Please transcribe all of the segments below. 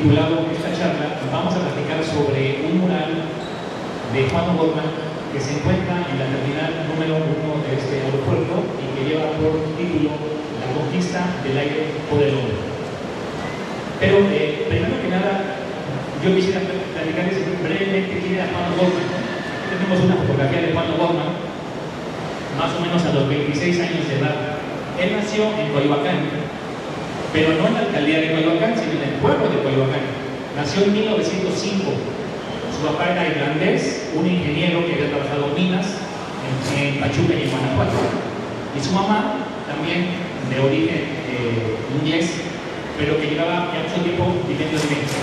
titulado esta charla, vamos a platicar sobre un mural de Juan O'Gorman que se encuentra en la terminal número 1 de este aeropuerto y que lleva por título La conquista del aire por el hombre. Pero primero que nada, yo quisiera platicarles brevemente quién era Juan O'Gorman. Aquí tenemos una fotografía de Juan O'Gorman, más o menos a los 26 años de edad. Él nació en Coyoacán, pero no en la alcaldía de Coyoacán, sino en el pueblo de Coyoacán. Nació en 1905. Su papá era irlandés, un ingeniero que había trabajado en minas en Pachuca y en Guanajuato. Y su mamá, también de origen inglés, pero que llevaba ya mucho tiempo viviendo en México.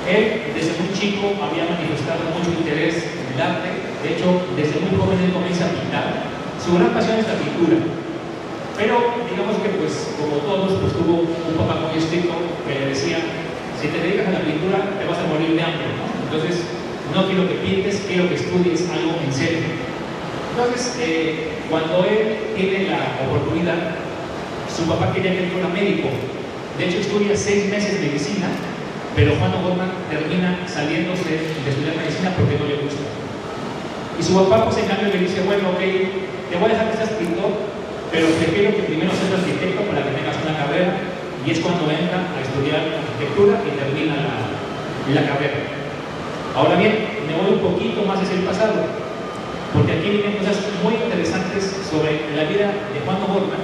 Él, desde muy chico, había manifestado mucho interés en el arte. De hecho, desde muy joven él comienza a pintar. Su gran pasión es la pintura. Pero digamos que pues como todos pues tuvo un papá muy estricto que le decía, si te dedicas a la pintura te vas a morir de hambre, ¿no? Entonces no quiero que pintes, quiero que estudies algo en serio. Entonces cuando él tiene la oportunidad, su papá quería que él fuera médico. De hecho estudia 6 meses medicina, pero Juan O'Gorman termina saliéndose de estudiar medicina porque no le gusta. Y su papá pues en cambio le dice, bueno, ok, te voy a dejar que seas pintor, pero prefiero que primero seas arquitecto para que tengas una carrera, y es cuando entra a estudiar arquitectura y termina la carrera. Ahora bien, me voy un poquito más hacia el pasado, porque aquí vienen cosas muy interesantes sobre la vida de Juan O'Gorman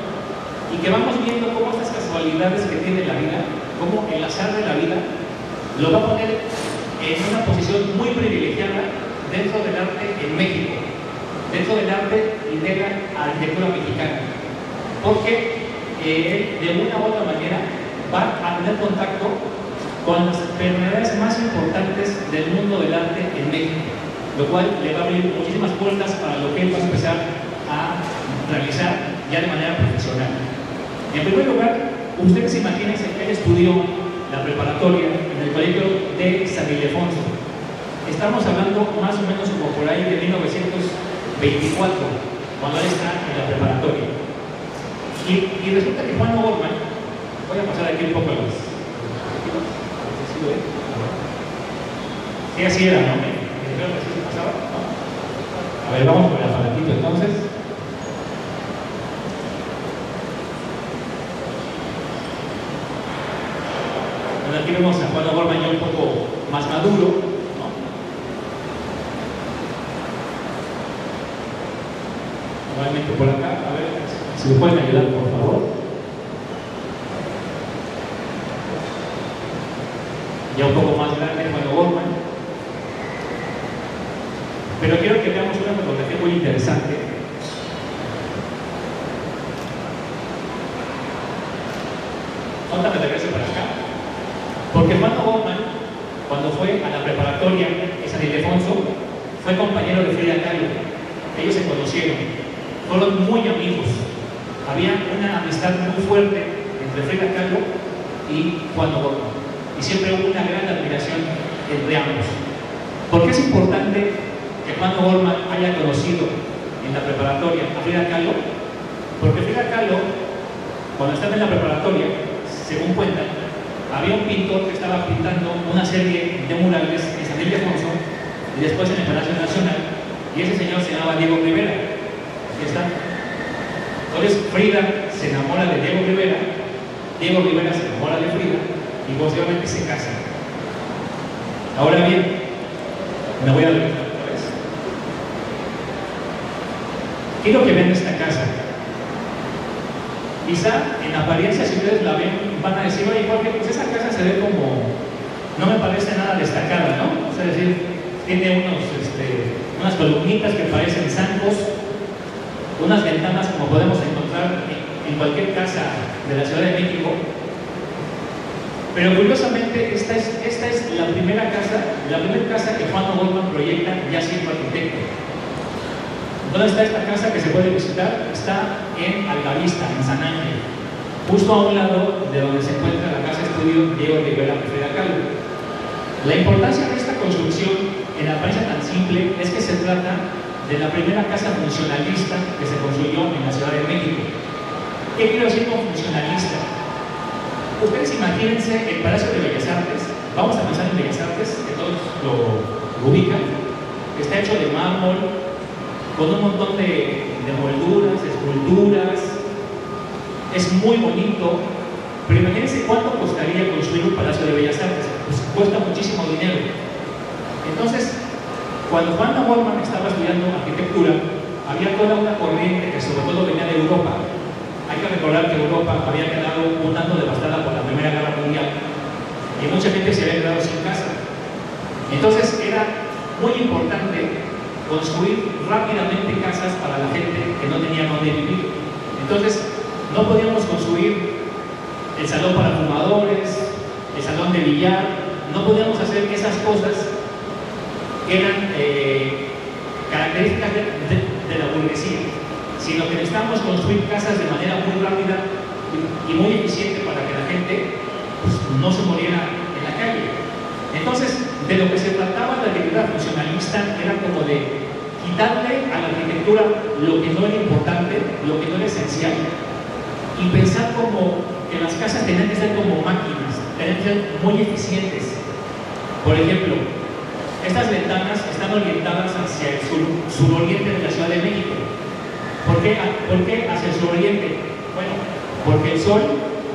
y que vamos viendo cómo estas casualidades que tiene la vida, cómo el azar de la vida lo va a poner en una posición muy privilegiada dentro del arte en México, dentro del arte y de la arquitectura mexicana, porque él de una u otra manera va a tener contacto con las personalidades más importantes del mundo del arte en México, lo cual le va a abrir muchísimas puertas para lo que él va a empezar a realizar ya de manera profesional. En primer lugar, ustedes imagínense que él estudió la preparatoria en el colegio de San Ildefonso. Estamos hablando más o menos como por ahí de 1924, cuando él está en la preparatoria. Y resulta que Juan O'Gorman, voy a pasar aquí un poco a los... Sí, así era, ¿no? Creo que así se pasaba, ¿no? A ver, vamos con el aparatito entonces. Bueno, aquí vemos a Juan O'Gorman ya un poco más maduro. Nuevamente por acá, a ver si me pueden ayudar, por favor. Ya un poco más grande Juan O'Gorman. Pero quiero que veamos una fotografía muy interesante. Ahora me regreso para acá. Porque Juan O'Gorman, cuando fue a la preparatoria en San Ildefonso, fue compañero de Frida Kahlo. Ellos se conocieron. Fueron muy amigos. Había una amistad muy fuerte entre Frida Kahlo y Juan O'Gorman. Y siempre hubo una gran admiración entre ambos. ¿Por qué es importante que Juan O'Gorman haya conocido en la preparatoria a Frida Kahlo? Porque Frida Kahlo, cuando estaba en la preparatoria, según cuentan, había un pintor que estaba pintando una serie de murales en San Ildefonso y después en el Palacio Nacional, y ese señor se llamaba Diego Rivera. Aquí está. Entonces Frida se enamora de Diego Rivera, Diego Rivera se enamora de Frida y posteriormente se casan. Ahora bien, me voy a regresar otra vez. Quiero que vean esta casa. Quizá en apariencia, si ustedes la ven, van a decir, oye, Jorge, pues esa casa se ve como, no me parece nada destacada, ¿no? Es decir, tiene unas columnitas que parecen zancos, unas ventanas como podemos encontrar en cualquier casa de la Ciudad de México. Pero curiosamente, esta es la primera casa que Juan O'Gorman proyecta ya siendo arquitecto. ¿Dónde está esta casa que se puede visitar? Está en Altavista, en San Ángel, justo a un lado de donde se encuentra la casa estudio Diego Rivera y Frida Kahlo. La importancia de esta construcción, en apariencia tan simple, es que se trata de la primera casa funcionalista que se construyó en la Ciudad de México. ¿Qué quiero decir con funcionalista? Ustedes imagínense el Palacio de Bellas Artes. Vamos a pensar en Bellas Artes, que todos lo ubican. Está hecho de mármol, con un montón de molduras, esculturas. Es muy bonito. Pero imagínense cuánto costaría construir un Palacio de Bellas Artes. Pues cuesta muchísimo dinero. Entonces, cuando Juan Bormann estaba estudiando arquitectura, había toda una corriente que sobre todo venía de Europa. Hay que recordar que Europa había quedado un tanto devastada por la Primera Guerra Mundial y mucha gente se había quedado sin casa. Entonces era muy importante construir rápidamente casas para la gente que no tenía dónde vivir. Entonces no podíamos construir el salón para fumadores, el salón de billar, no podíamos hacer esas cosas que eran características de la burguesía, sino que necesitamos construir casas de manera muy rápida y muy eficiente para que la gente pues, no se muriera en la calle. Entonces, de lo que se trataba la arquitectura funcionalista era como de quitarle a la arquitectura lo que no era importante, lo que no era esencial, y pensar como que las casas tenían que ser como máquinas, tenían que ser muy eficientes. Por ejemplo, estas ventanas están orientadas hacia el suroriente de la Ciudad de México. ¿Por qué hacia el suroriente? Bueno, porque el sol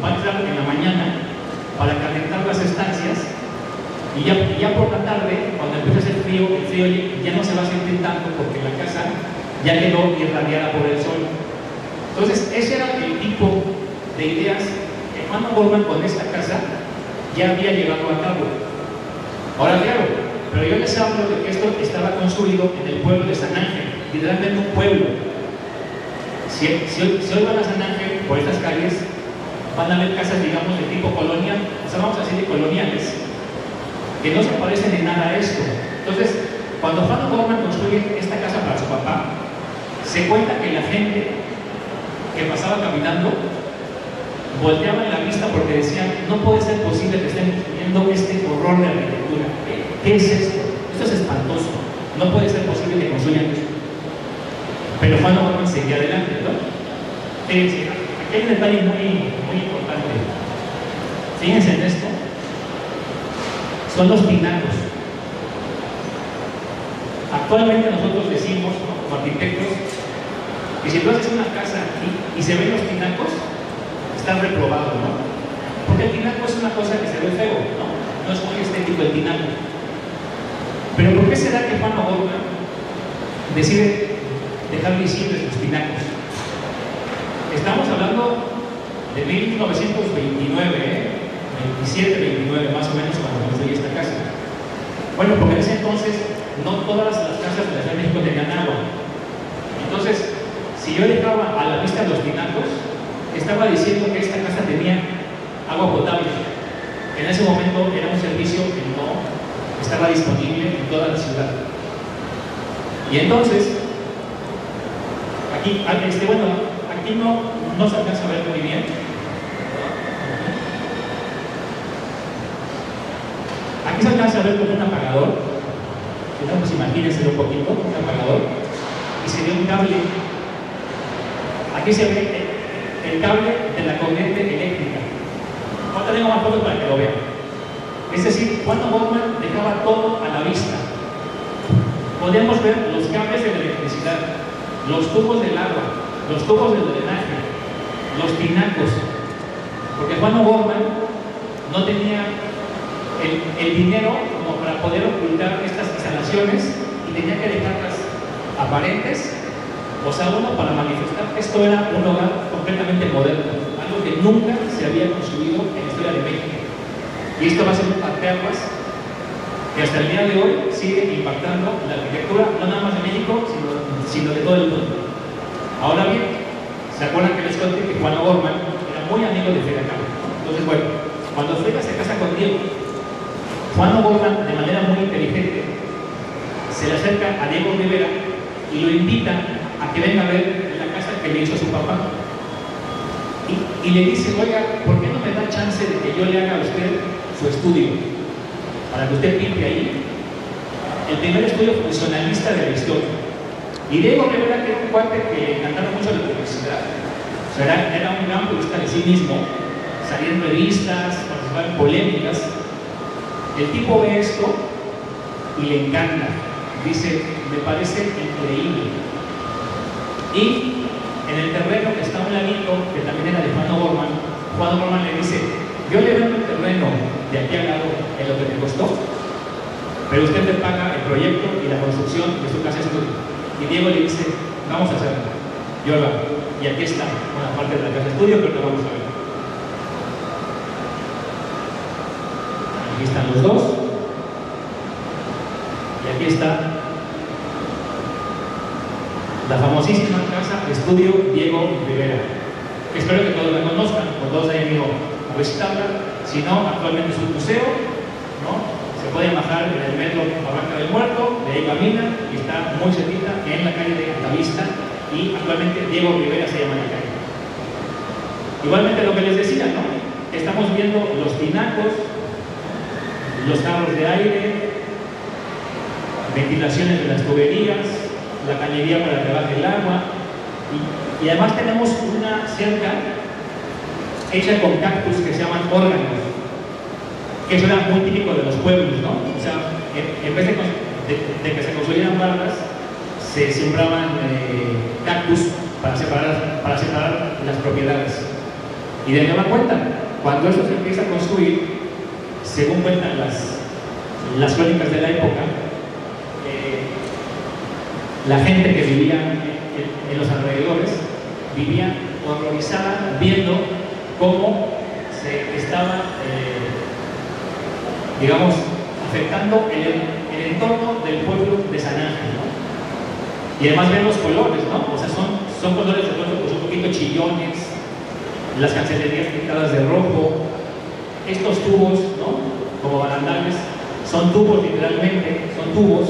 va a entrar en la mañana para calentar las estancias y ya por la tarde, cuando empieza a hacer frío, el frío ya no se va a sentir tanto porque la casa ya quedó irradiada por el sol. Entonces, ese era el tipo de ideas que Juan Bormann con esta casa ya había llevado a cabo. Ahora, claro, pero yo les hablo de que esto estaba construido en el pueblo de San Ángel, literalmente un pueblo. Si hoy van a San Ángel, por estas calles, van a ver casas, digamos, de tipo colonial, o sea, vamos a decir de coloniales, que no se parecen en nada a esto. Entonces, cuando Juan Bormann construye esta casa para su papá, se cuenta que la gente que pasaba caminando volteaban la vista porque decían, no puede ser posible que estén construyendo este horror de arquitectura. ¿Qué es esto? Esto es espantoso. No puede ser posible que construyan esto. Pero Juan Bormann seguía adelante, ¿no? Fíjense, aquí hay un detalle muy importante. Fíjense en esto. Son los tinacos. Actualmente nosotros decimos, ¿no?, como arquitectos, que si tú haces una casa aquí y se ven los tinacos, están reprobados, ¿no? Porque el tinaco es una cosa que se ve feo, ¿no? No es muy estético el tinaco. Pero ¿por qué será que Juan Bormann decide dejar visibles los tinacos? Estamos hablando de 1929, 27, 29 más o menos, cuando construí esta casa. Bueno, porque en ese entonces no todas las casas de la Ciudad de México tenían agua. Entonces, si yo dejaba a la vista los tinacos, estaba diciendo que esta casa tenía agua potable. En ese momento era un servicio que no estaba disponible en toda la ciudad. Y entonces, aquí no se alcanza a ver muy bien. Aquí se alcanza a ver como un apagador. Pues imagínense un poquito, un apagador. Y se ve un cable. Aquí se ve el cable de la corriente eléctrica. Ahora tengo más fotos para que lo vean. Es decir, Juan Bormann dejaba todo a la vista. Podemos ver los cables de la electricidad, los tubos del agua, los tubos del drenaje, los tinacos. Porque Juan Bormann no tenía el dinero como para poder ocultar estas instalaciones y tenía que dejarlas aparentes. O sea, uno para manifestar que esto era un hogar completamente moderno, algo que nunca se había construido en la historia de México. Y esto va a ser un parteaguas que hasta el día de hoy sigue impactando la arquitectura, no nada más de México, sino de todo el mundo. Ahora bien, ¿se acuerdan que les conté que Juan Bormann era muy amigo de Frida Kahlo? Entonces, bueno, cuando Frida se casa con Diego, Juan Bormann, de manera muy inteligente, se le acerca a Diego Rivera y lo invita a que venga a ver la casa que le hizo su papá. Y le dice, oiga, ¿por qué no me da chance de que yo le haga a usted su estudio? Para que usted pinte ahí el primer estudio funcionalista de la historia. Y Diego Rivera, que era un cuate que le encantaba mucho la publicidad, o sea, era un gran publicista de sí mismo, salir en revistas, participar en polémicas. El tipo ve esto y le encanta. Dice, me parece increíble. Y en el terreno que está a un ladito, que también era de Juan O'Gorman le dice, yo le vendo el terreno de aquí al lado en lo que me costó, pero usted me paga el proyecto y la construcción de su casa estudio. Y Diego le dice, vamos a hacerlo. Yo lo hago. Y aquí está una parte de la casa estudio, pero lo vamos a ver. Aquí están los dos. Y aquí está la famosísima casa estudio Diego Rivera. Espero que todos la conozcan, o todos hayan ido a visitarla. Si no, actualmente es un museo, ¿no? Se pueden bajar en el metro Barranca del Muerto, de ahí caminan y está muy cerquita en la calle de Altavista, y actualmente Diego Rivera se llama la calle. Igualmente lo que les decía, ¿no? Estamos viendo los tinacos, los carros de aire, ventilaciones de las tuberías, la cañería para que baje el agua, y además tenemos una cerca hecha con cactus que se llaman órganos, que eso era muy típico de los pueblos, ¿no? O sea, en vez de que se construyeran bardas, se sembraban cactus para separar las propiedades. Y de nueva cuenta, cuando eso se empieza a construir, según cuentan las crónicas de la época, la gente que vivía en los alrededores vivía horrorizada viendo cómo se estaba, digamos, afectando el entorno del pueblo de San Ángel, ¿no? Y además ven los colores, ¿no? O sea, son colores de pronto pues, un poquito chillones, las cancelerías pintadas de rojo, estos tubos, ¿no? Como barandales, son tubos literalmente, son tubos.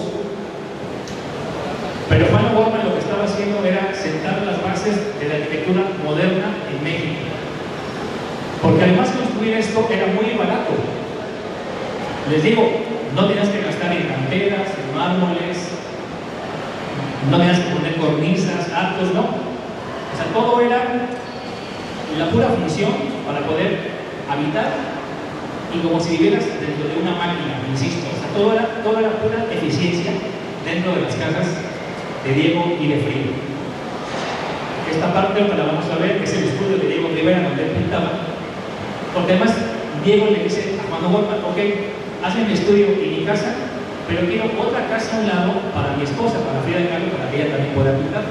Pero Juan O'Gorman lo que estaba haciendo era sentar las bases de la arquitectura moderna en México. Porque además construir esto era muy barato. Les digo, no tenías que gastar en canteras, en mármoles, no tenías que poner cornisas, arcos, no. O sea, todo era la pura función para poder habitar y como si vivieras dentro de una máquina, insisto. O sea, todo era pura eficiencia dentro de las casas de Diego y de Frida. Esta parte que la vamos a ver es el estudio de Diego Rivera donde él pintaba, porque además Diego le dice a Juan O'Gorman, ok, hazme mi estudio y mi casa, pero quiero otra casa a un lado para mi esposa, para Frida Kahlo, para que ella también pueda pintar.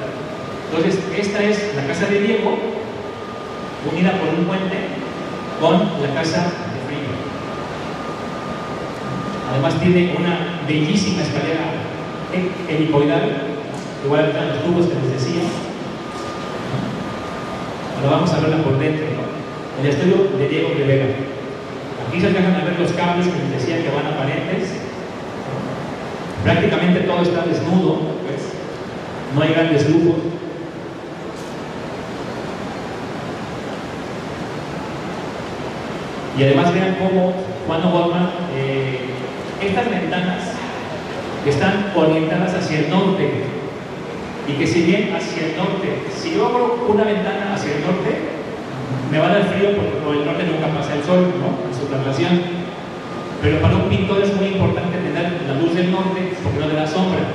Entonces, esta es la casa de Diego, unida por un puente con la casa de Frida. Además tiene una bellísima escalera helicoidal, igual están los tubos que les decía. Ahora vamos a verla por dentro, ¿no? El estudio de Diego Rivera. Aquí se alcanzan a ver los cables que les decía que van aparentes. Prácticamente todo está desnudo, ¿ves? No hay grandes lujos. Y además vean cómo Juan O'Gorman, estas ventanas están orientadas hacia el norte, y que si bien hacia el norte, si yo abro una ventana hacia el norte, me va a dar frío porque por el norte nunca pasa el sol, ¿no? En su traslación. Pero para un pintor es muy importante tener la luz del norte porque no le da sombra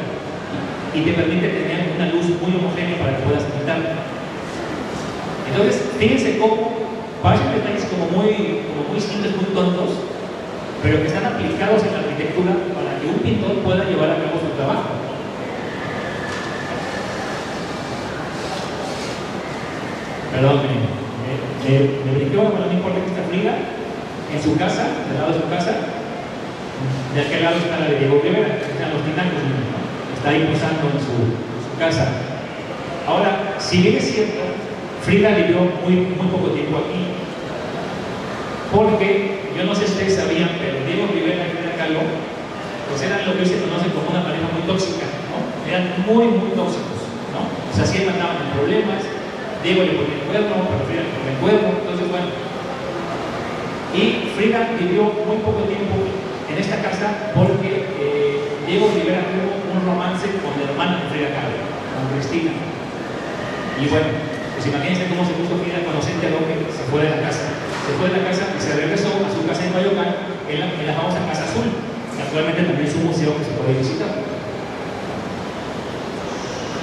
y te permite tener una luz muy homogénea para que puedas pintar. Entonces, fíjense cómo parecen detalles como muy simples, muy tontos, pero que están aplicados en la arquitectura para que un pintor pueda llevar a cabo su trabajo. Perdón, me brinqué, bueno, no importa que está Frida en su casa, del lado de su casa. De aquel lado está la de Diego Rivera, que están los tinacos, ¿no? Está ahí posando en su casa. Ahora, si bien es cierto, Frida vivió muy poco tiempo aquí, porque yo no sé si ustedes sabían, pero Diego Rivera y Frida Kahlo pues eran lo que hoy se conoce como una pareja muy tóxica, ¿no? Eran muy tóxicos, ¿no? O sea, sí mandaban en problemas. Diego le ponía el cuerno, pero Frida le ponía el cuerno, entonces bueno. Y Frida vivió muy poco tiempo en esta casa porque Diego Rivera tuvo un romance con la hermana de Frida Kahlo, con Cristina. Y bueno, pues imagínense cómo se puso Frida cuando se enteró que se fue de la casa. se fue de la casa y se regresó a su casa en Coyoacán, en la famosa Casa Azul, que actualmente también es un museo que se puede visitar.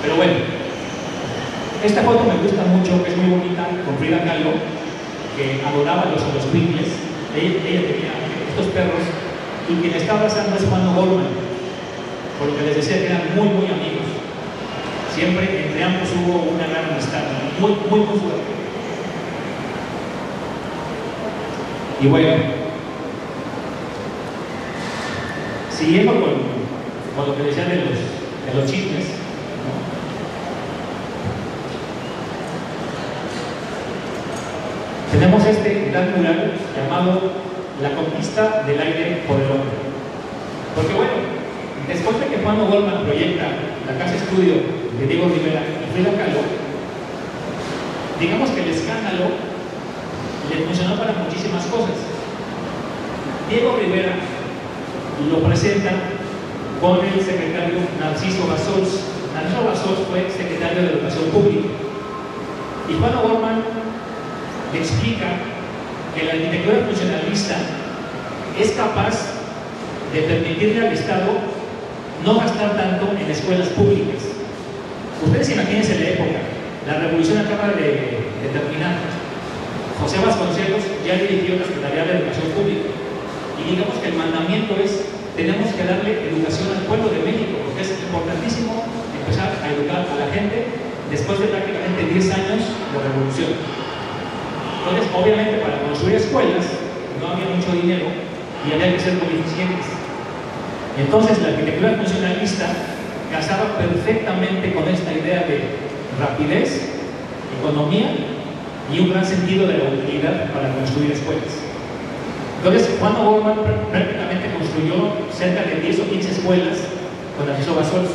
Pero bueno, esta foto me gusta mucho, es muy bonita, con Frida Kahlo, que adoraba a los Beatles. Ella tenía estos perros, y quien está abrazando es Juan O'Gorman, por lo que les decía que eran muy amigos. Siempre entre ambos hubo una gran amistad, muy fuerte. Y bueno, siguiendo con lo que decía de los chismes, ¿no? Tenemos este gran mural llamado La conquista del aire por el hombre. Porque bueno, después de que Juan O'Gorman proyecta la casa estudio de Diego Rivera y Frida Kahlo, digamos que el escándalo le funcionó para muchísimas cosas. Diego Rivera lo presenta con el secretario Narciso Bassols. Narciso Bassols fue secretario de Educación Pública. Y Juan O'Gorman le explica que la arquitectura funcionalista es capaz de permitirle al Estado no gastar tanto en escuelas públicas. Ustedes imagínense la época, la revolución acaba de terminar. José Vasconcelos ya dirigió la Secretaría de Educación Pública y digamos que el mandamiento es: tenemos que darle educación al pueblo de México, porque es importantísimo empezar a educar a la gente después de prácticamente 10 años de revolución. Entonces, obviamente, para construir escuelas no había mucho dinero y había que ser muy eficientes. Entonces, la arquitectura funcionalista casaba perfectamente con esta idea de rapidez, economía y un gran sentido de la utilidad para construir escuelas. Entonces, Juan O'Gorman prácticamente construyó cerca de 10 o 15 escuelas con Narciso Bassols.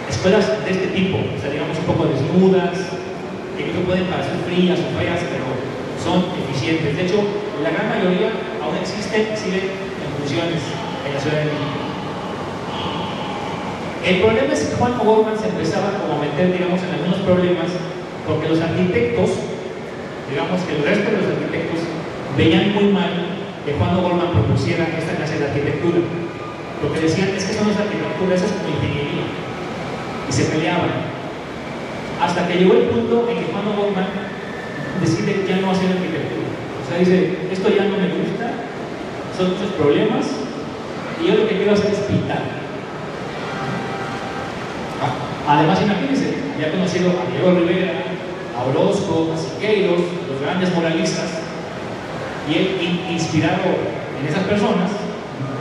Escuelas de este tipo, o sea, digamos un poco desnudas, que no pueden parecer frías o feas, pero son eficientes. De hecho, la gran mayoría aún existen y siguen en funciones en la Ciudad de México. El problema es que Juan O'Gorman se empezaba como a meter, digamos, en algunos problemas, porque los arquitectos, digamos que el resto de los arquitectos veían muy mal que Juan O'Gorman propusiera esta clase de arquitectura. Lo que decían es que eso no es arquitectura, eso es como ingeniería. Y se peleaban. Hasta que llegó el punto en que Juan O'Gorman decide ya no hacer arquitectura. O sea, dice, esto ya no me gusta, son muchos problemas, y yo lo que quiero hacer es pintar. Además, imagínense, había conocido a Diego Rivera, a Orozco, a Siqueiros, los grandes moralistas, y él, inspirado en esas personas,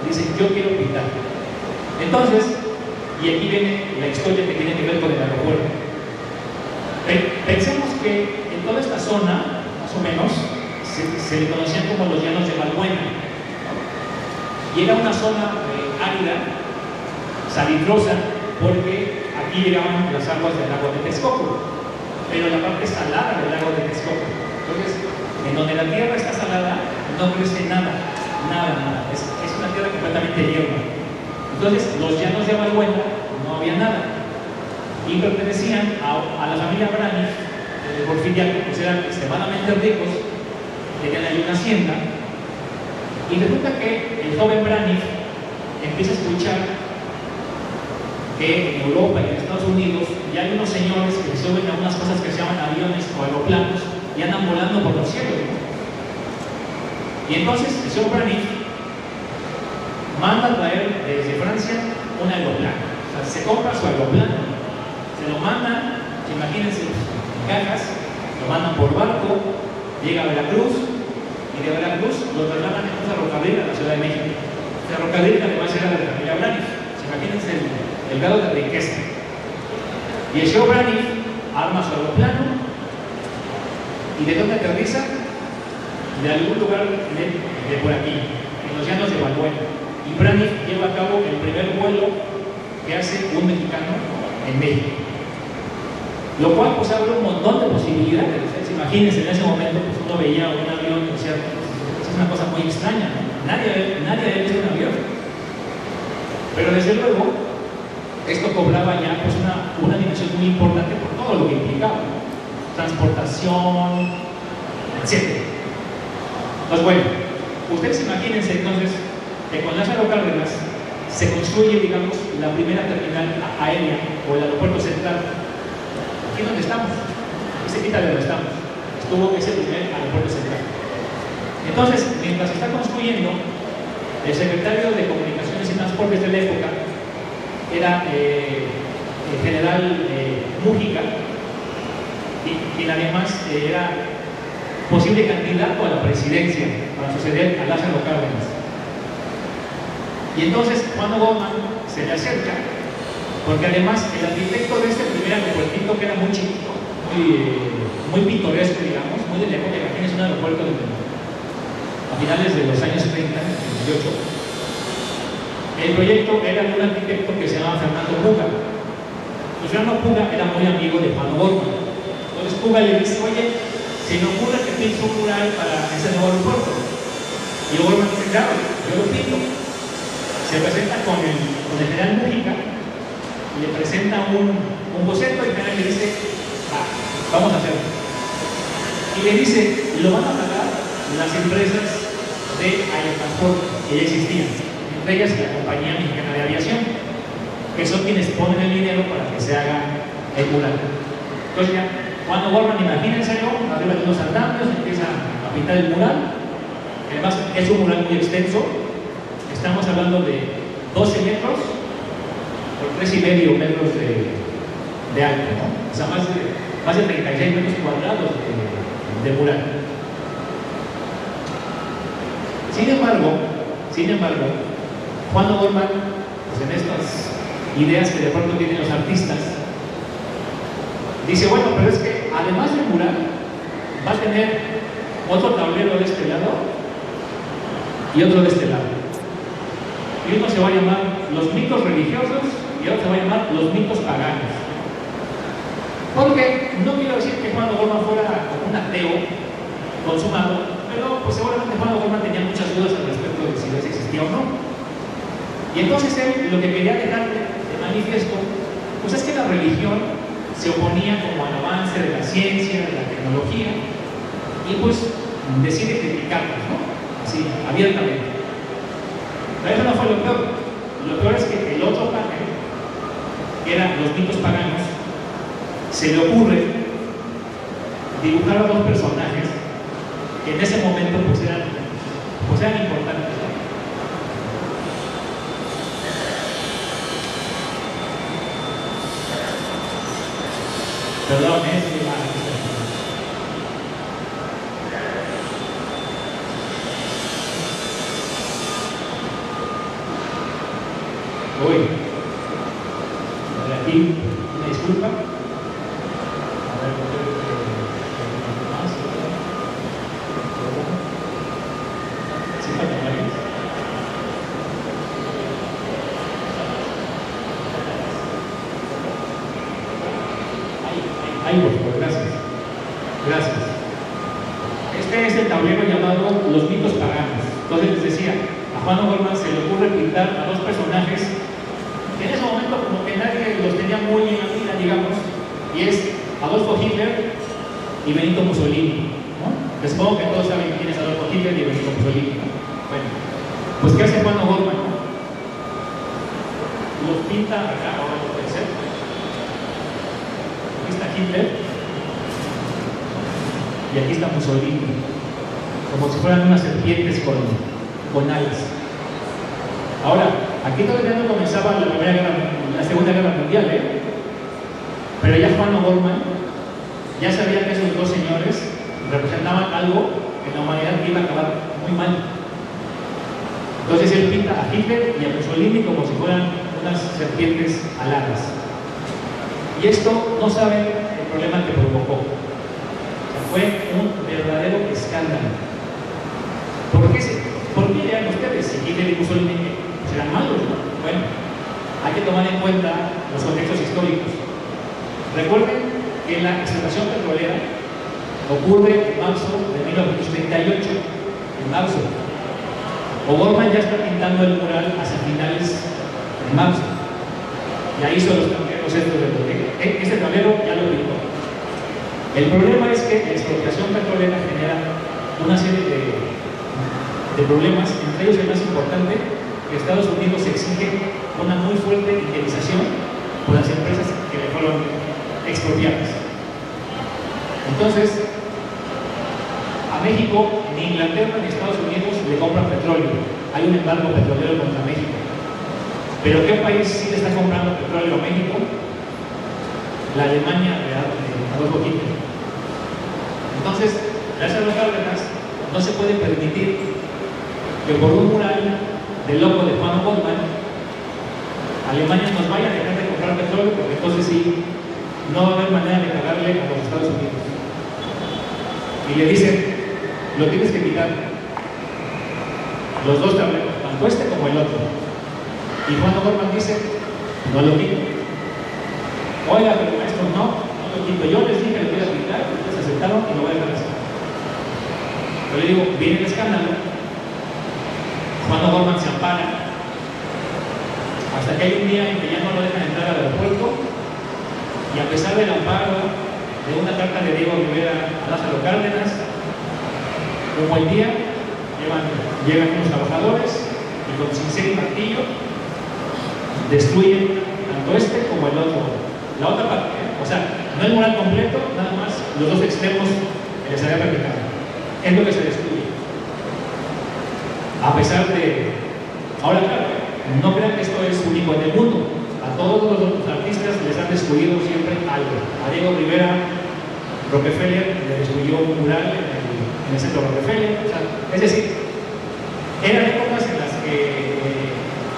dice: yo quiero pintar. Entonces, y aquí viene la historia que tiene que ver con el aeropuerto. Pensemos que en toda esta zona, más o menos, se le conocían como los llanos de Balbuena, y era una zona árida, salitrosa, porque aquí llegaban las aguas del lago de Texcoco, pero la parte salada del lago de Texcoco. Entonces, en donde la tierra está salada, no crece nada. Es una tierra completamente hierba. Entonces, los llanos de Balbuena no había nada. Y pertenecían a la familia Brani, Porfiriato, pues eran extremadamente ricos, tenían ahí una hacienda. Y resulta que el joven Brani empieza a escuchar que en Europa y en Estados Unidos ya hay unos señores que se suben a unas cosas que se llaman aviones o aeroplanos y andan volando por los cielos, ¿no? Y entonces el señor Brani manda a traer desde Francia un aeroplano. O sea, se compra su aeroplano, se lo mandan, imagínense, en cajas, lo mandan por barco, llega a Veracruz, y de Veracruz lo trasladan en un ferrocarril a la Ciudad de México. El ferrocarril que además era de la familia Brani. Imagínense el grado de riqueza. Y el señor Brani arma su aeroplano, y ¿de dónde aterriza? De algún lugar de por aquí, en los llanos de Balbuena. Y Brani lleva a cabo el primer vuelo que hace un mexicano en México. Lo cual pues abre un montón de posibilidades. Imagínense, en ese momento pues uno veía un avión y decía, es una cosa muy extraña, ¿no? Nadie había visto un avión. Pero desde luego, esto cobraba ya pues una dimensión muy importante por todo lo que implicaba, ¿no? Transportación, etc. Pues bueno, ustedes imagínense entonces que con Lázaro Cárdenas se construye, digamos, la primera terminal aérea o el aeropuerto central. Aquí es donde estamos, aquí cerquita de donde estamos. Estuvo ese primer aeropuerto central. Entonces, mientras se está construyendo, el secretario de Comunicaciones y Transportes de la época era el general Mújica, quien además era posible candidato a la presidencia para suceder a Lázaro Cárdenas. Y entonces Juan O'Gorman se le acerca, porque además el arquitecto de este primer aeropuertito, que era muy chiquito, muy pintoresco, digamos, muy de la época, que es un aeropuerto a finales de los años 30, 28. El proyecto era de un arquitecto que se llamaba Fernando Puga. Pues Fernando Puga era muy amigo de Juan O'Gorman. Entonces Puga le dice, oye, se me ocurre que pinto un mural para ese nuevo aeropuerto. Y O'Gorman dice, claro, yo lo pinto. Se presenta con el general Mújica, le presenta un boceto y el general le dice, vamos a hacerlo. Y le dice, lo van a pagar las empresas de aerotransporte que ya existían, entre ellas la Compañía Mexicana de Aviación, que son quienes ponen el dinero para que se haga el mural. Entonces ya, Juan O'Gorman, imagínenselo, arriba de unos andamios, empieza a pintar el mural. Además, es un mural muy extenso. Estamos hablando de 12 metros por 3,5 metros de alto, ¿no? O sea, más de 36 metros cuadrados de mural. Sin embargo, Juan O'Gorman, pues en estas ideas que de pronto tienen los artistas, dice, bueno, pero es que además del mural va a tener otro tablero de este lado y otro de este lado. Y uno se va a llamar los mitos religiosos y otro se va a llamar los mitos paganos. Porque no quiero decir que Juan O'Gorman fuera un ateo consumado, pero pues seguramente Juan O'Gorman tenía muchas dudas al respecto de si Dios existía o no. Y entonces él lo que quería dejar de manifiesto, pues es que la religión se oponía como al avance de la ciencia, de la tecnología, y pues decide criticarlos, ¿no? Así, abiertamente. Pero eso no fue lo peor. Lo peor es que el otro panel, que eran los mitos paganos, se le ocurre dibujar a dos personajes que en ese momento pues eran importantes. Perdón, Uy, aquí una disculpa. A ver, más. ¿Sí faltan varios? Ahí, por favor, gracias. Gracias. Este es el tablero llamado Los mitos paganos. Entonces les decía, a Juan O'Gorman se le ocurre pintar a dos personajes que en ese momento como que nadie los tenía muy en la fila, digamos, y es Adolfo Hitler y Benito Mussolini, ¿no? Que supongo que todos saben quién es Adolfo Hitler y Benito Mussolini, ¿no? Bueno, pues ¿qué hace Juan O'Gorman? Los pinta acá, ahora lo puede ser. Aquí está Hitler y aquí está Mussolini, como si fueran unas serpientes con alas. Ahora, aquí todavía no comenzaba la Segunda Guerra Mundial, pero ya Juan O'Gorman ya sabía que esos dos señores representaban algo en la humanidad que iba a acabar muy mal. Entonces él pinta a Hitler y a Mussolini como si fueran unas serpientes aladas. Y esto no saben el problema que provocó. O sea, fue un verdadero escándalo. ¿Por qué lean ustedes si Hitler y Mussolini serán malos? Bueno, hay que tomar en cuenta los contextos históricos. Recuerden que la explotación petrolera ocurre en marzo de 1938. En marzo. O'Gorman ya está pintando el mural hacia finales de marzo. Ya hizo los tableros estos de bodega. Este tablero ya lo pintó. El problema es que la explotación petrolera genera una serie de de problemas, entre ellos el más importante, que Estados Unidos exige una muy fuerte indemnización por las empresas que le fueron expropiadas. Entonces, a México, ni Inglaterra ni Estados Unidos le compran petróleo. Hay un embargo petrolero contra México. Pero ¿qué país sí le está comprando petróleo a México? La Alemania de Adolfo Hitler. Entonces, Lázaro Cárdenas no se puede permitir que por un mural del loco de Juan Goldman, Alemania nos vaya a dejar de comprar petróleo, porque entonces sí, no va a haber manera de pagarle a los Estados Unidos. Y le dicen, lo tienes que quitar. Los dos tableros, tanto este como el otro. Y Juan Goldman dice, no lo quito. Oiga, pero maestro, no lo quito. Yo les dije que lo iba a quitar, ustedes aceptaron y lo voy a dejar así. Yo le digo, viene el escándalo. Juan Goldman se ampara hasta que hay un día en que ya no lo dejan entrar al aeropuerto, y a pesar del amparo de una carta de Diego Rivera a Lázaro Cárdenas, un buen día llegan unos trabajadores y con cincel y martillo destruyen tanto este como el otro, la otra parte, o sea, no el mural completo, nada más los dos extremos que les había practicado. Es lo que se destruye. A pesar de... Ahora, claro, no crean que esto es único en el mundo. A todos los artistas les han destruido siempre algo. A Diego Rivera, Rockefeller le destruyó un mural en el centro Rockefeller. O sea, es decir, eran épocas en las que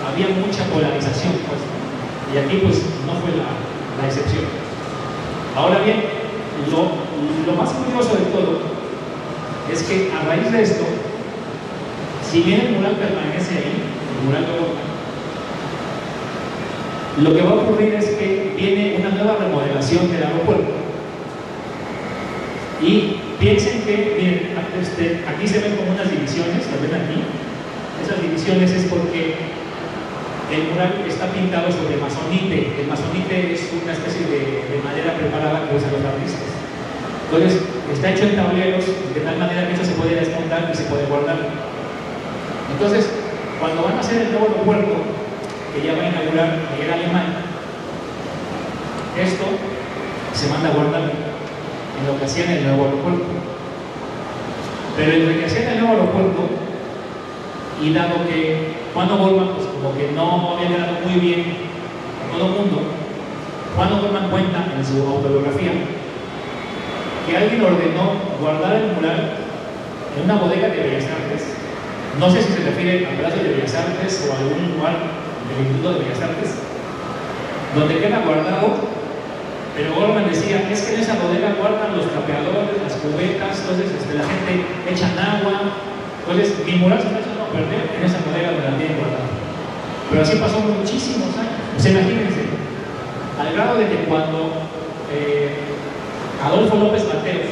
había mucha polarización, pues, y aquí pues no fue la excepción. Ahora bien, lo más curioso de todo es que a raíz de esto, si bien el mural permanece ahí, el mural de Goldman, lo que va a ocurrir es que viene una nueva remodelación del aeropuerto. Y piensen que, miren, aquí se ven como unas divisiones, ¿lo ven aquí? Esas divisiones es porque el mural está pintado sobre masonite. El masonite es una especie de madera preparada que usan los artistas. Entonces, está hecho en tableros de tal manera que eso se puede desmontar y se puede guardar. Entonces, cuando van a hacer el nuevo aeropuerto, que ya va a inaugurar Miguel Alemán, esto se manda a guardar en lo que hacían en el nuevo aeropuerto. Pero en lo que hacían en el nuevo aeropuerto, y dado que Juan Goldman, pues como que no había quedado muy bien a todo el mundo, Juan Goldman cuenta en su autobiografía que alguien ordenó guardar el mural en una bodega de Bellas Artes. No sé si se refiere al Palacio de Bellas Artes o a algún lugar del Instituto de Bellas Artes, donde queda guardado, pero Goldman decía, es que en esa bodega guardan los trapeadores, las cubetas, entonces la gente echa agua, entonces mi mural se está echando a perder en esa bodega donde la tienen guardada. Pero así pasó muchísimos años. Pues imagínense, al grado de que cuando Adolfo López Mateos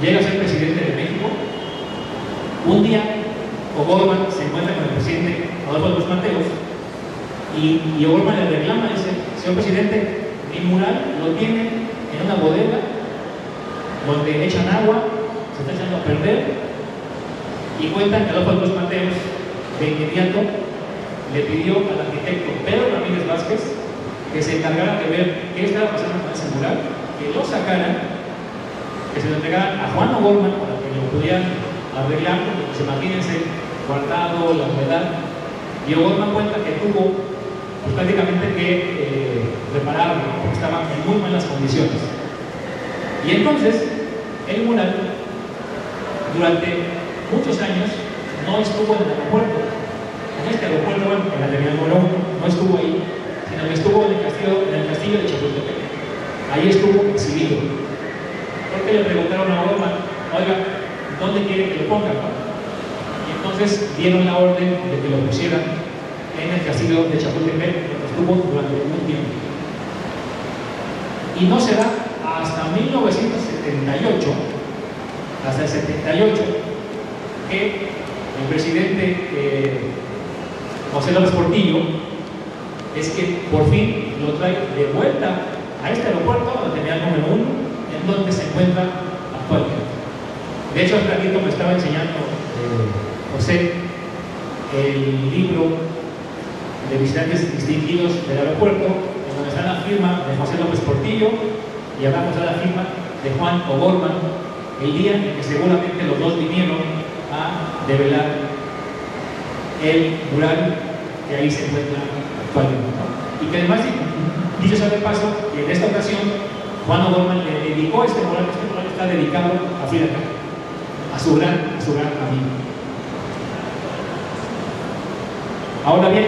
llega a ser presidente de México, un día Goldman se encuentra con el presidente Adolfo López Mateos y Goldman le reclama, dice, señor presidente, mi mural lo tiene en una bodega donde echan agua, se está echando a perder, y cuentan que Adolfo López Mateos de inmediato le pidió al arquitecto Pedro Ramírez Vázquez que se encargara de ver qué estaba pasando con ese mural, que lo sacaran, que se lo entregaran a Juan Goldman para que lo pudieran arreglar, porque pues imagínense, guardado, la humedad. Y Goldman cuenta que tuvo pues, prácticamente que repararlo, porque estaba en muy malas condiciones. Y entonces, el mural, durante muchos años, no estuvo en el aeropuerto. En este aeropuerto, bueno, en la terminal número 1, no estuvo ahí, sino que estuvo en el castillo de Chapultepec. Ahí estuvo exhibido. Porque le preguntaron a Goldman, oiga, ¿dónde quiere que lo ponga? Y entonces dieron la orden de que lo pusieran en el castillo de Chapultepec, donde estuvo durante un tiempo. Y no será hasta 1978, hasta el 78, que el presidente José López Portillo es que por fin lo trae de vuelta a este aeropuerto, la terminal número 1, en donde se encuentra actualmente. De hecho, el ratito me estaba enseñando José el libro de visitantes distinguidos del aeropuerto, en donde está la firma de José López Portillo y abajo está la firma de Juan O'Gorman, el día en que seguramente los dos vinieron a develar el mural que ahí se encuentra actualmente, ¿no? Y que además, dicho sea de paso, que en esta ocasión Juan O'Gorman le dedicó este mural está dedicado a Frida Kahlo, a su gran amigo. Ahora bien,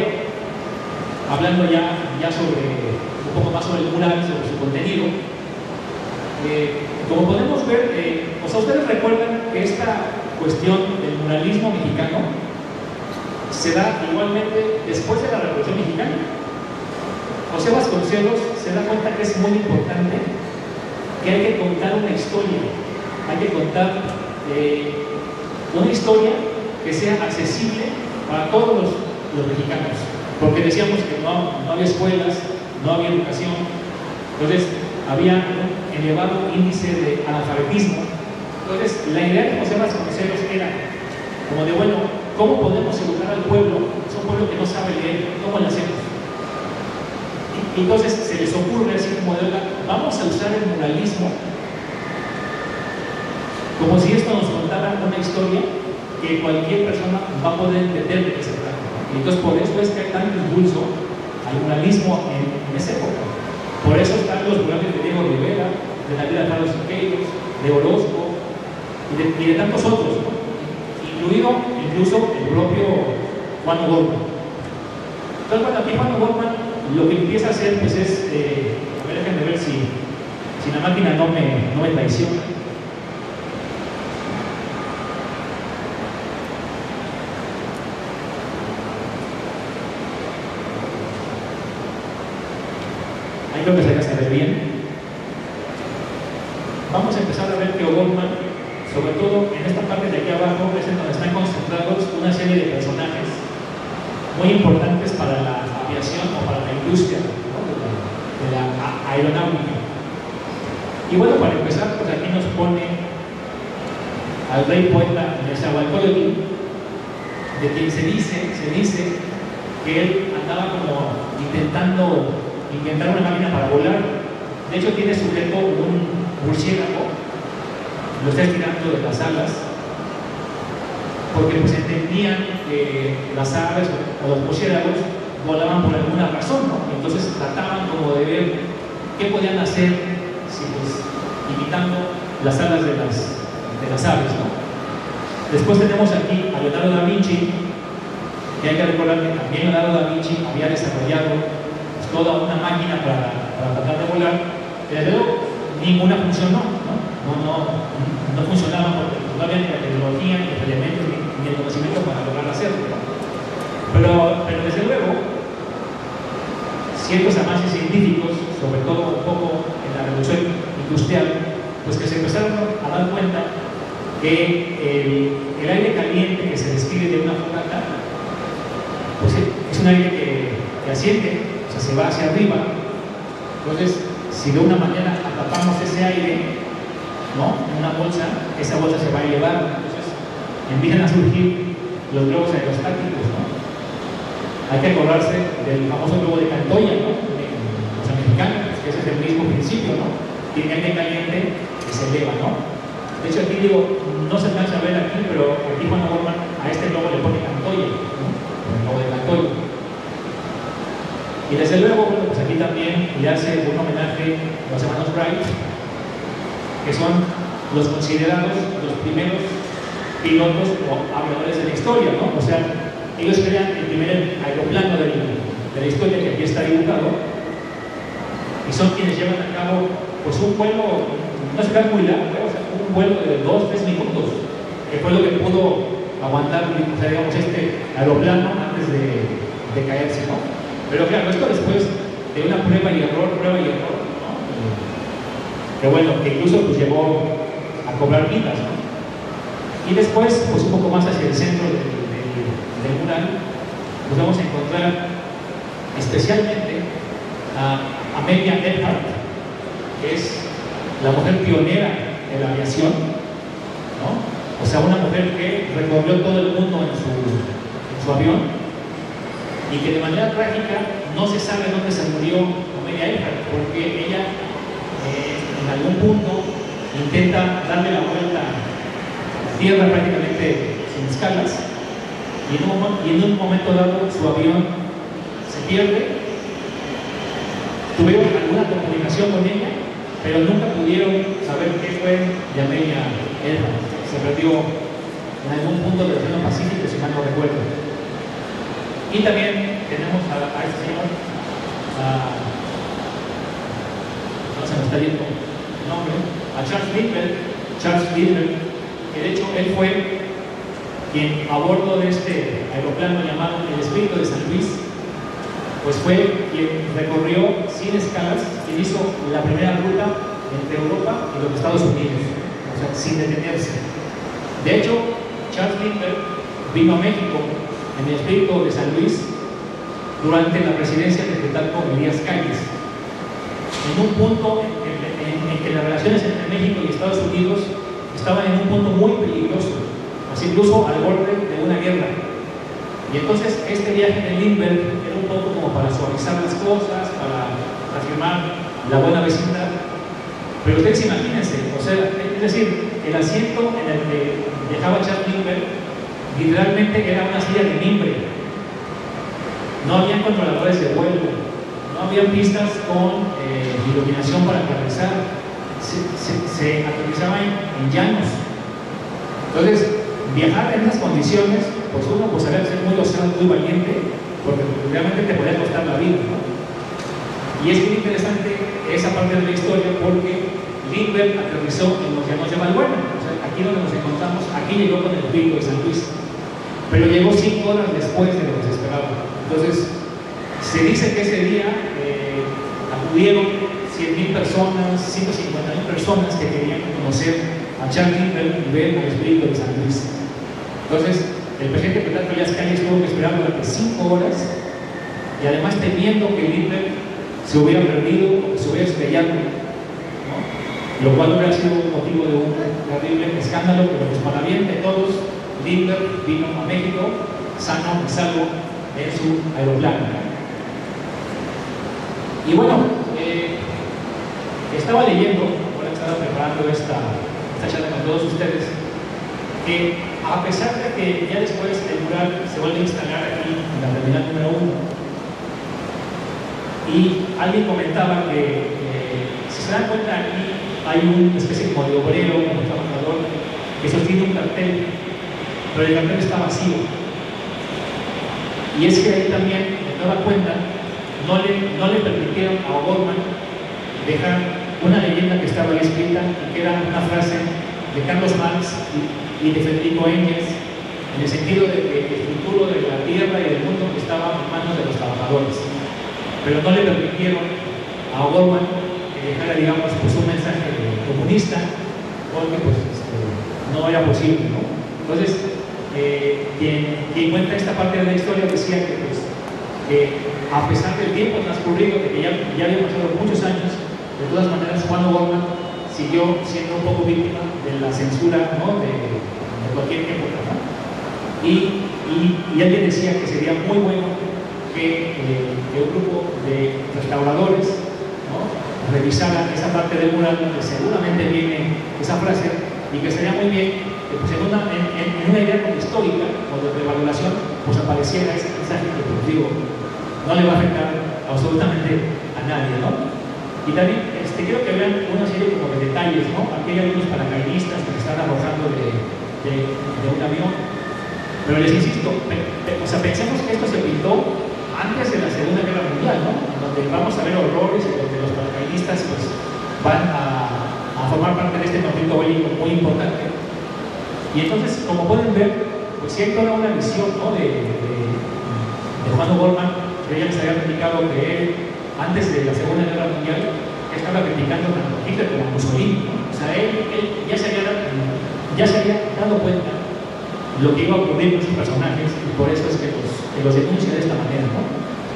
hablando ya sobre un poco más sobre el mural, sobre su contenido, como podemos ver, ustedes recuerdan que esta cuestión del muralismo mexicano se da igualmente después de la Revolución Mexicana. José Vasconcelos se da cuenta que es muy importante que hay que contar una historia, hay que contar una historia que sea accesible para todos los mexicanos, porque decíamos que no había escuelas, no había educación, entonces había un elevado índice de analfabetismo. Entonces la idea de José Vasconcelos era como de, bueno, ¿cómo podemos educar al pueblo? Es un pueblo que no sabe leer, ¿cómo lo hacemos? Y entonces se les ocurre así como de, vamos a usar el muralismo como si esto nos contara una historia que cualquier persona va a poder entender de qué se trata. Y entonces por eso es que hay tanto impulso al muralismo en esa época. Por eso están los murales de Diego Rivera, de David Alfaro Siqueiros, de Orozco y de tantos otros, ¿no? Incluido incluso el propio Juan O'Gorman. Entonces, bueno, aquí Juan O'Gorman lo que empieza a hacer pues es, a ver, déjenme ver si la máquina no me traiciona. Ahí creo que se alcanza a ver bien. Vamos a empezar a ver que O'Gorman, sobre todo en esta parte de aquí abajo, es en donde están concentrados una serie de personajes muy importantes para la aviación o para la industria, ¿no? de la aeronáutica. Y bueno, para empezar, pues aquí nos pone al rey poeta Nezahualcóyotl, de quien se dice que él andaba como intentando inventar una máquina para volar. De hecho, tiene sujeto un murciélago, lo está estirando de las alas, porque pues entendían que las aves o los murciélagos volaban por alguna razón, ¿no? Entonces trataban como de ver qué podían hacer si, pues, imitando las alas de las aves, ¿no? Después tenemos aquí a Leonardo da Vinci, que hay que recordar que también Leonardo da Vinci había desarrollado pues, toda una máquina para tratar de volar, pero desde luego ninguna funcionó, no funcionaba porque no había ni la tecnología, ni los elementos, ni el conocimiento para lograr hacerlo, ¿no? Pero desde luego, ciertos avances científicos, sobre todo un poco en la revolución industrial, pues que se empezaron a dar cuenta que el aire caliente que se despide de una fogata, pues es un aire que asciende, o sea, se va hacia arriba. Entonces, si de una manera atrapamos ese aire, ¿no?, en una bolsa, esa bolsa se va a elevar. Entonces empiezan a surgir los globos aerostáticos, ¿no? Hay que acordarse del famoso globo de Cantoya, ¿no?, los americanos, que ese es el mismo principio, ¿no? Tiene aire caliente que se eleva, ¿no? De hecho, aquí digo, no se alcanza a ver aquí, pero aquí Juan O'Gorman a este globo le pone Cantoya, ¿no?, el globo de Cantoya. Y desde luego, bueno, pues aquí también le hace un homenaje a los hermanos Wright, que son los considerados los primeros pilotos o aviadores de la historia, ¿no? O sea, ellos crean el primer aeroplano de la historia, que aquí está dibujado, y son quienes llevan a cabo pues un vuelo, no se ve muy largo, o sea, un vuelo de 2-3 minutos, que fue lo que pudo aguantar, o sea, digamos, este aeroplano antes de caerse, ¿no? Pero claro, esto después de una prueba y error, ¿no? Que bueno, que incluso pues llevó a cobrar vidas, ¿no? Y después, pues un poco más hacia el centro del mural, pues vamos a encontrar especialmente a Amelia Earhart, que es la mujer pionera de la aviación, ¿no? O sea, una mujer que recorrió todo el mundo en su avión y que de manera trágica no se sabe dónde se murió Amelia Earhart, porque ella en algún punto intenta darle la vuelta a la Tierra prácticamente sin escalas y en un momento dado su avión se pierde. Tuvieron alguna comunicación con ella, pero nunca pudieron saber qué fue de Amelia Earhart. Se perdió en algún punto del Océano Pacífico, si mal no recuerdo. Y también tenemos a este señor, no se me está yendo el nombre, a Charles Lindbergh, que de hecho él fue quien a bordo de este aeroplano llamado el Espíritu de San Luis, pues fue quien recorrió sin escalas y hizo la primera ruta entre Europa y los Estados Unidos, o sea, sin detenerse. De hecho, Charles Lindbergh vino a México en el Espíritu de San Luis durante la presidencia de Plutarco Elías Calles, en un punto en que las relaciones entre México y Estados Unidos estaban en un punto muy peligroso, así incluso al borde de una guerra. Y entonces este viaje de Lindbergh era un poco como para suavizar las cosas, para afirmar la buena vecindad. Pero ustedes imagínense, o sea, es decir, el asiento en el que viajaba Charles Lindbergh literalmente era una silla de mimbre. No había controladores de vuelo, no había pistas con iluminación para aterrizar, se aterrizaba en llanos. Entonces, viajar en esas condiciones, pues uno pues había que ser muy osado, muy valiente, porque realmente te podía costar la vida, ¿no? Y es muy interesante esa parte de la historia porque Lindbergh aterrizó en los llanos de Valbuena, o sea, aquí donde nos encontramos, aquí llegó con el Espíritu de San Luis, pero llegó 5 horas después de lo que se esperaba. Entonces, se dice que ese día acudieron 100,000 personas, 150,000 personas que querían conocer a Charles Lindbergh y ver al Espíritu de San Luis. Entonces, el presidente Plutarco Elías Calles tuvo que esperar durante 5 horas y además temiendo que Lindbergh se hubiera perdido o se hubiera estrellado, ¿no? Lo cual hubiera sido un motivo de un terrible escándalo, pero pues para bien de todos, Lindbergh vino a México sano y salvo en su aeroplano. Y bueno, estaba leyendo, ahora que estaba preparando esta charla con todos ustedes, que a pesar de que ya después el mural se vuelve a instalar aquí en la terminal número 1, y alguien comentaba que si se dan cuenta aquí hay una especie como de obrero, un trabajador que sostiene un cartel, pero el cartel está vacío. Y es que ahí también, de toda cuenta, no le permitieron a O'Gorman dejar una leyenda que estaba ahí escrita y que era una frase de Carlos Marx y de Federico Engels, en el sentido de que el futuro de la tierra y del mundo estaba en manos de los trabajadores. Pero no le permitieron a O'Gorman que dejara, digamos, pues, un mensaje comunista, porque pues, no era posible, ¿no? Entonces, quien cuenta esta parte de la historia decía que, pues, a pesar del tiempo transcurrido, de que ya habían pasado muchos años, de todas maneras Juan O'Gorman siguió siendo un poco víctima de la censura, ¿no? de cualquier época, ¿no? Y alguien decía que sería muy bueno que un grupo de restauradores, ¿no? revisaran esa parte del mural donde seguramente viene esa frase, y que sería muy bien que pues, en una idea como histórica o de revaloración pues apareciera ese mensaje que, pues, digo, no le va a afectar absolutamente a nadie, ¿no? Y también quiero que vean una serie como de detalles, ¿no? Aquí hay algunos paracaidistas que están arrojando de un avión, pero les insisto, o sea, pensemos que esto se pintó antes de la Segunda Guerra Mundial, ¿no? Donde vamos a ver horrores y donde los paracaidistas pues, van a formar parte de este conflicto bélico muy importante. Y entonces, como pueden ver, pues sí hay toda una visión, ¿no? de Juan O'Gorman, que ya les había platicado que él, antes de la Segunda Guerra Mundial, estaba criticando tanto a Hitler como a Mussolini, ¿no? O sea, él ya se había dado cuenta lo que iba a ocurrir con sus personajes, y por eso es que los denuncia de esta manera, ¿no?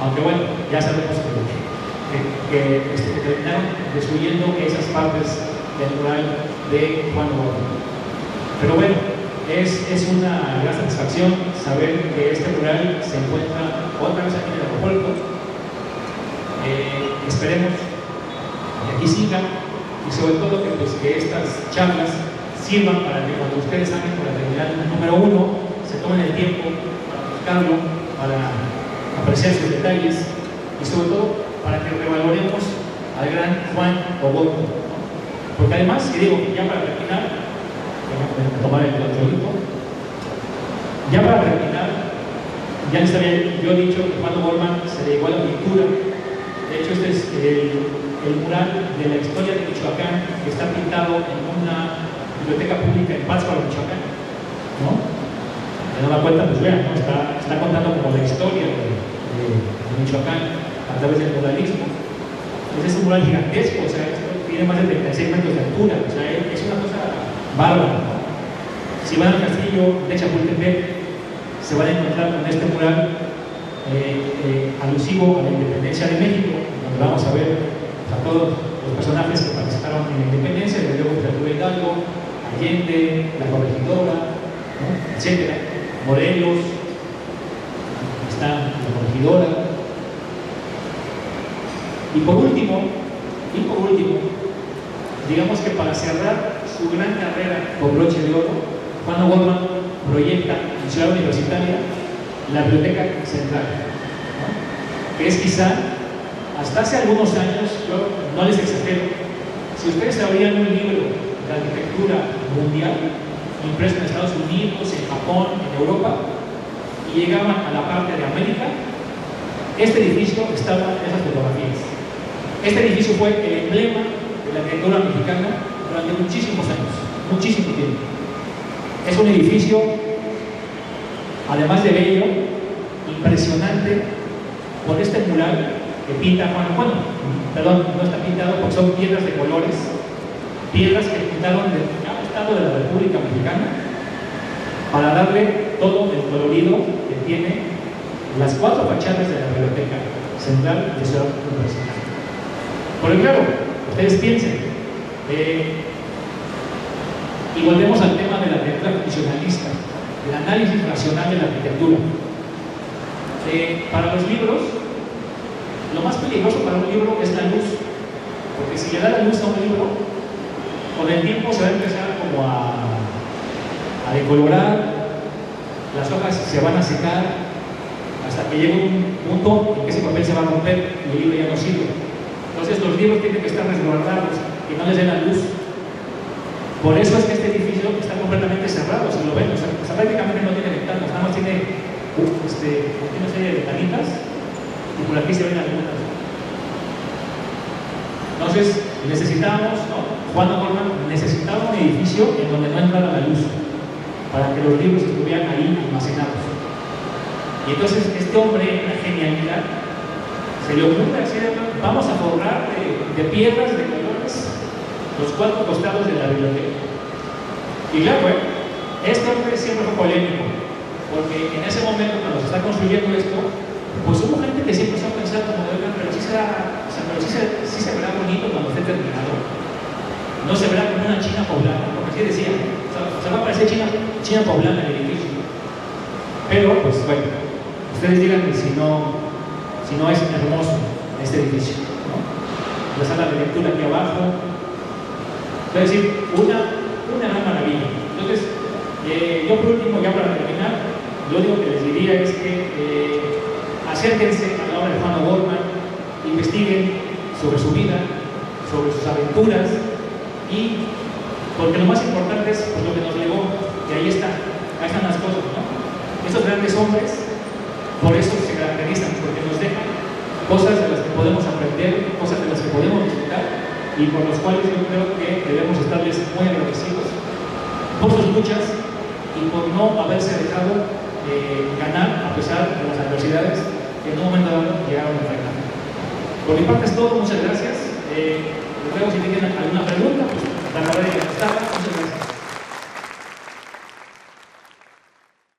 Aunque bueno, ya sabemos que terminaron destruyendo esas partes del mural de Juan O'Gorman. Pero bueno, es una gran satisfacción saber que este mural se encuentra otra vez aquí en el aeropuerto. Esperemos que aquí siga y sobre todo que, pues, que estas charlas sirvan para que cuando ustedes salgan por la terminal número 1 se tomen el tiempo para buscarlo, para apreciar sus detalles y sobre todo para que revaloremos al gran Juan Oborno, ¿no? Porque además, y digo, ya para terminar, tomar el controlito, ya para terminar, ya les había yo dicho que Juan O'Gorman se dedicó a la pintura. De hecho, este es el mural de la historia de Michoacán, que está pintado en una biblioteca pública en Pátzcuaro, Michoacán, ¿no? De nueva cuenta, pues vean, ¿no? Está contando como la historia de Michoacán a través del muralismo. Pues es un mural gigantesco, o sea, tiene más de 36 metros de altura, o sea, es una cosa bárbara, ¿no? Si van al castillo de Chapultepec, se van a encontrar con este mural alusivo a la independencia de México, donde vamos a ver a todos los personajes que participaron en la independencia, desde luego Arturo Hidalgo, Allende, la corregidora, ¿no? Etcétera, Morelos, está la corregidora. Y por último, digamos que para cerrar su gran carrera con broche de oro, Juan O'Gorman proyecta en Ciudad Universitaria la Biblioteca Central, ¿no? Que es quizá, hasta hace algunos años, yo no les exagero, si ustedes abrían un libro de arquitectura mundial, impreso en Estados Unidos, en Japón, en Europa, y llegaban a la parte de América, este edificio estaba en esas fotografías. Este edificio fue el emblema de la arquitectura mexicana durante muchísimos años, muchísimo tiempo. Es un edificio, además de bello, impresionante, por este mural que pinta Juan. Bueno, perdón, no está pintado porque son piedras de colores, piedras que pintaron de cada estado de la República Mexicana para darle todo el colorido que tiene las 4 fachadas de la Biblioteca Central de Ciudad Universitaria. Porque claro, ustedes piensen, y volvemos al tema de la arquitectura funcionalista, el análisis racional de la arquitectura. Para los libros, lo más peligroso para un libro es la luz, porque si le da la luz a un libro, con el tiempo se va a empezar como a decolorar, las hojas se van a secar, hasta que llegue un punto en que ese papel se va a romper y el libro ya no sirve. Entonces los libros tienen que estar resguardados, que no les den la luz. Por eso es que este edificio está completamente cerrado, si lo ven, o sea, prácticamente no tiene ventanas, nada más tiene una serie de ventanitas y por aquí se ven algunas. Entonces necesitamos, ¿no? Juan O'Gorman necesitaba un edificio en donde no entrara la luz para que los libros estuvieran ahí almacenados. Y entonces este hombre, una genialidad, se le ocurre decir, vamos a forrar de piedras de colores los 4 costados de la biblioteca. Y claro, este hombre siempre fue polémico, porque en ese momento, cuando se está construyendo esto, pues hubo gente que siempre se ha pensado como, pero sí se verá bonito cuando esté terminado. No se verá como una China poblana, porque así decía, o sea, va a parecer China poblana el edificio. Pero, pues bueno, ustedes díganme si no es hermoso este edificio, ¿no? La sala de lectura aquí abajo. Es decir, una gran maravilla. Entonces, yo por último, ya para terminar, lo único que les diría es que acérquense a la obra de Juan O'Gorman, investiguen sobre su vida, sobre sus aventuras, y porque lo más importante es pues, lo que nos legó, que ahí están las cosas, ¿no? Estos grandes hombres, por eso se caracterizan, porque nos dejan cosas de las que podemos aprender, cosas de las que podemos disfrutar, y por los cuales yo creo que debemos estarles muy agradecidos por sus luchas y por no haberse dejado ganar a pesar de las adversidades que en un momento dado llegaron a enfrentar. Por mi parte es todo, muchas gracias. Luego si tienen alguna pregunta, pues trataré de contestar. Muchas gracias.